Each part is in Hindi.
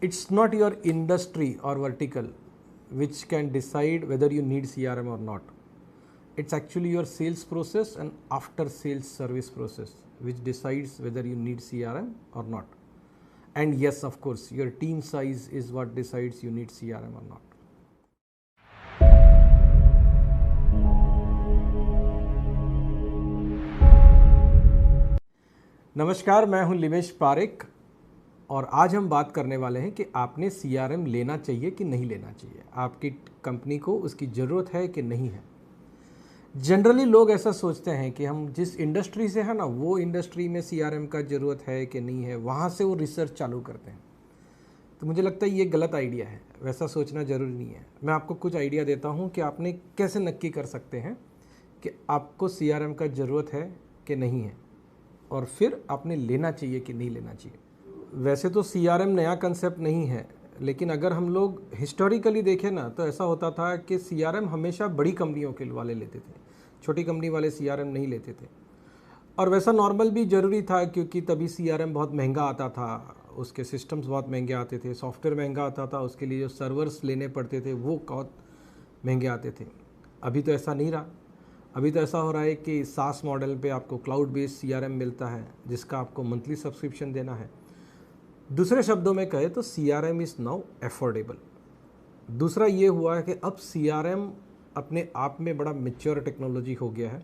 It's not your industry or vertical which can decide whether you need CRM or not. It's actually your sales process and after sales service process which decides whether you need CRM or not. And yes, of course, your team size is what decides you need CRM or not. नमस्कार, मैं हूं लिमेश पारेख और आज हम बात करने वाले हैं कि आपने CRM लेना चाहिए कि नहीं लेना चाहिए, आपकी कंपनी को उसकी ज़रूरत है कि नहीं है। जनरली लोग ऐसा सोचते हैं कि हम जिस इंडस्ट्री से है ना, वो इंडस्ट्री में CRM का ज़रूरत है कि नहीं है, वहाँ से वो रिसर्च चालू करते हैं। तो मुझे लगता है ये गलत आइडिया है, वैसा सोचना ज़रूरी नहीं है। मैं आपको कुछ आइडिया देता हूँ कि आपने कैसे नक्की कर सकते हैं कि आपको CRM का ज़रूरत है कि नहीं है, और फिर आपने लेना चाहिए कि नहीं लेना चाहिए। वैसे तो CRM नया कंसेप्ट नहीं है, लेकिन अगर हम लोग हिस्टोरिकली देखें ना, तो ऐसा होता था कि CRM हमेशा बड़ी कंपनियों के वाले लेते थे, छोटी कंपनी वाले CRM नहीं लेते थे। और वैसा नॉर्मल भी ज़रूरी था, क्योंकि तभी CRM बहुत महंगा आता था, उसके सिस्टम्स बहुत महंगे आते थे, सॉफ्टवेयर महंगा आता था, उसके लिए जो सर्वर्स लेने पड़ते थे वो बहुत महंगे आते थे। अभी तो ऐसा नहीं रहा। अभी तो ऐसा हो रहा है कि SaaS मॉडल पे आपको क्लाउड बेस्ड CRM मिलता है, जिसका आपको मंथली सब्सक्रिप्शन देना है। दूसरे शब्दों में कहे तो CRM इज़ नाउ एफोर्डेबल। दूसरा ये हुआ है कि अब CRM अपने आप में बड़ा मैच्योर टेक्नोलॉजी हो गया है,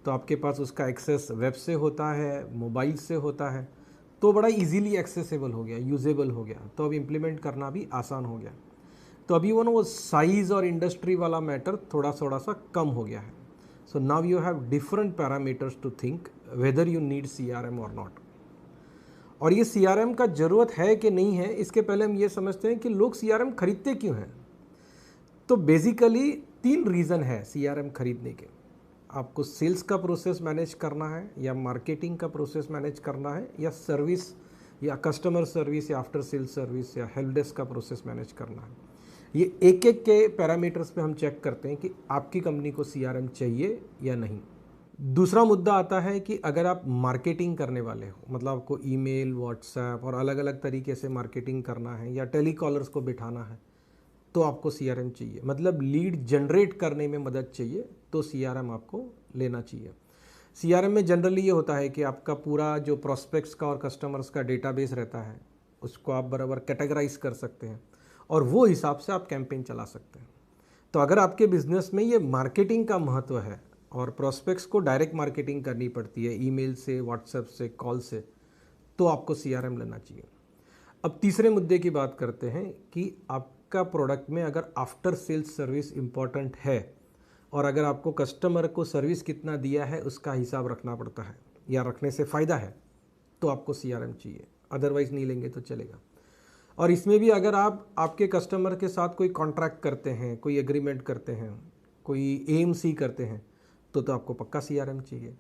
तो आपके पास उसका एक्सेस वेब से होता है, मोबाइल से होता है, तो बड़ा इजीली एक्सेसिबल हो गया, यूजेबल हो गया, तो अब इम्प्लीमेंट करना भी आसान हो गया। तो अभी वो साइज़ और इंडस्ट्री वाला मैटर थोड़ा सा कम हो गया है। So now you have different parameters to think whether you need CRM और नॉट। और ये CRM का ज़रूरत है कि नहीं है, इसके पहले हम ये समझते हैं कि लोग CRM खरीदते क्यों हैं। तो बेसिकली 3 रीज़न है CRM खरीदने के। आपको सेल्स का प्रोसेस मैनेज करना है, या मार्केटिंग का प्रोसेस मैनेज करना है, या सर्विस या कस्टमर सर्विस या आफ्टर सेल्स सर्विस या हेल्प डेस्क का प्रोसेस मैनेज करना है। ये एक एक के पैरामीटर्स पे हम चेक करते हैं कि आपकी कंपनी को CRM चाहिए या नहीं। दूसरा मुद्दा आता है कि अगर आप मार्केटिंग करने वाले हो, मतलब आपको ईमेल, व्हाट्सएप और अलग अलग तरीके से मार्केटिंग करना है, या टेलीकॉलर्स को बिठाना है, तो आपको CRM चाहिए। मतलब लीड जनरेट करने में मदद चाहिए, तो CRM आपको लेना चाहिए। CRM में जनरली ये होता है कि आपका पूरा जो प्रोस्पेक्ट्स का और कस्टमर्स का डेटाबेस रहता है, उसको आप बराबर कैटेगराइज कर सकते हैं, और वो हिसाब से आप कैंपेन चला सकते हैं। तो अगर आपके बिजनेस में ये मार्केटिंग का महत्व है और प्रोस्पेक्ट्स को डायरेक्ट मार्केटिंग करनी पड़ती है, ईमेल से, व्हाट्सएप से, कॉल से, तो आपको CRM लेना चाहिए। अब तीसरे मुद्दे की बात करते हैं कि आपका प्रोडक्ट में अगर आफ्टर सेल्स सर्विस इम्पॉर्टेंट है, और अगर आपको कस्टमर को सर्विस कितना दिया है उसका हिसाब रखना पड़ता है, या रखने से फ़ायदा है, तो आपको CRM चाहिए। अदरवाइज़ नहीं लेंगे तो चलेगा। और इसमें भी अगर आप आपके कस्टमर के साथ कोई कॉन्ट्रैक्ट करते हैं, कोई एग्रीमेंट करते हैं, कोई AMC करते हैं, तो आपको पक्का CRM चाहिए।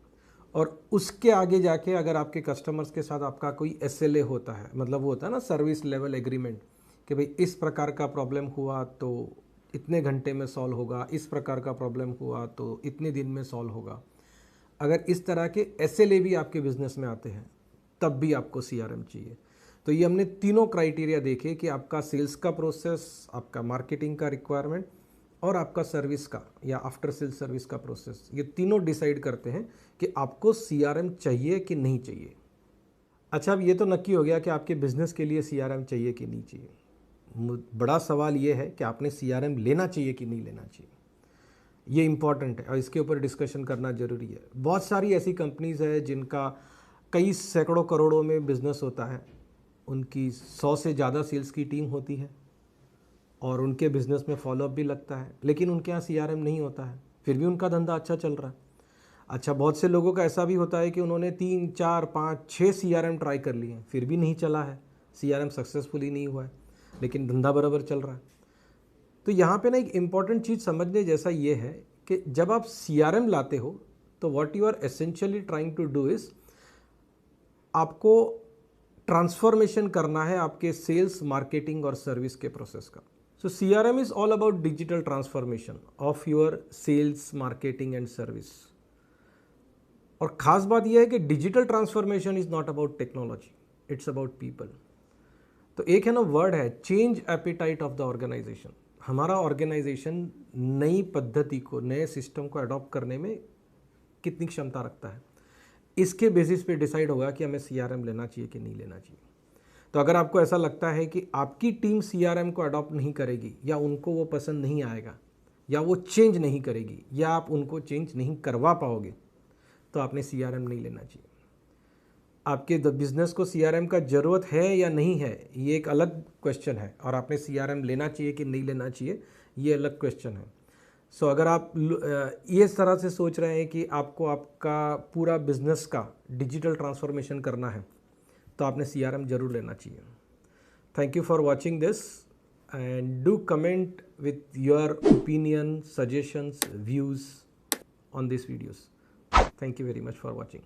और उसके आगे जाके अगर आपके कस्टमर्स के साथ आपका कोई SLA होता है, मतलब वो होता है ना सर्विस लेवल एग्रीमेंट, कि भाई इस प्रकार का प्रॉब्लम हुआ तो इतने घंटे में सॉल्व होगा, इस प्रकार का प्रॉब्लम हुआ तो इतने दिन में सॉल्व होगा। अगर इस तरह के SLA भी आपके बिजनेस में आते हैं, तब भी आपको CRM चाहिए। तो ये हमने तीनों क्राइटेरिया देखे कि आपका सेल्स का प्रोसेस, आपका मार्केटिंग का रिक्वायरमेंट और आपका सर्विस का या आफ्टर सेल्स सर्विस का प्रोसेस, ये तीनों डिसाइड करते हैं कि आपको CRM चाहिए कि नहीं चाहिए। अच्छा, अब ये तो नक्की हो गया कि आपके बिजनेस के लिए CRM चाहिए कि नहीं चाहिए। बड़ा सवाल ये है कि आपने CRM लेना चाहिए कि नहीं लेना चाहिए। ये इम्पॉर्टेंट है और इसके ऊपर डिस्कशन करना ज़रूरी है। बहुत सारी ऐसी कंपनीज़ है जिनका कई सैकड़ों करोड़ों में बिजनेस होता है, उनकी 100 से ज़्यादा सेल्स की टीम होती है, और उनके बिज़नेस में फॉलोअप भी लगता है, लेकिन उनके यहाँ CRM नहीं होता है, फिर भी उनका धंधा अच्छा चल रहा है। अच्छा, बहुत से लोगों का ऐसा भी होता है कि उन्होंने 3, 4, 5, 6 CRM ट्राई कर लिए, फिर भी नहीं चला है, CRM सक्सेसफुली नहीं हुआ है, लेकिन धंधा बराबर चल रहा है। तो यहाँ पे ना एक इम्पॉर्टेंट चीज़ समझने जैसा ये है कि जब आप CRM लाते हो, तो what you are essentially trying to do is, आपको ट्रांसफॉर्मेशन करना है आपके सेल्स, मार्केटिंग और सर्विस के प्रोसेस का। So CRM is all about digital transformation of your sales, marketing and service. और ख़ास बात यह है कि digital transformation is not about technology, it's about people. तो एक है ना वर्ड है change appetite of the organisation. हमारा ऑर्गेनाइजेशन नई पद्धति को, नए सिस्टम को अडॉप्ट करने में कितनी क्षमता रखता है, इसके बेसिस पे डिसाइड होगा कि हमें सीआरएम लेना चाहिए कि नहीं लेना चाहिए। तो अगर आपको ऐसा लगता है कि आपकी टीम सीआरएम को अडॉप्ट नहीं करेगी, या उनको वो पसंद नहीं आएगा, या वो चेंज नहीं करेगी, या आप उनको चेंज नहीं करवा पाओगे, तो आपने सीआरएम नहीं लेना चाहिए। आपके बिजनेस को सीआरएम का ज़रूरत है या नहीं है, ये एक अलग क्वेश्चन है, और आपने सीआरएम लेना चाहिए कि नहीं लेना चाहिए, ये अलग क्वेश्चन है। सो अगर आप ये इस तरह से सोच रहे हैं कि आपको आपका पूरा बिजनेस का डिजिटल ट्रांसफॉर्मेशन करना है, तो आपने सीआरएम ज़रूर लेना चाहिए। Thank you for watching this, and do comment with your opinion, suggestions, views on this videos. Thank you very much for watching.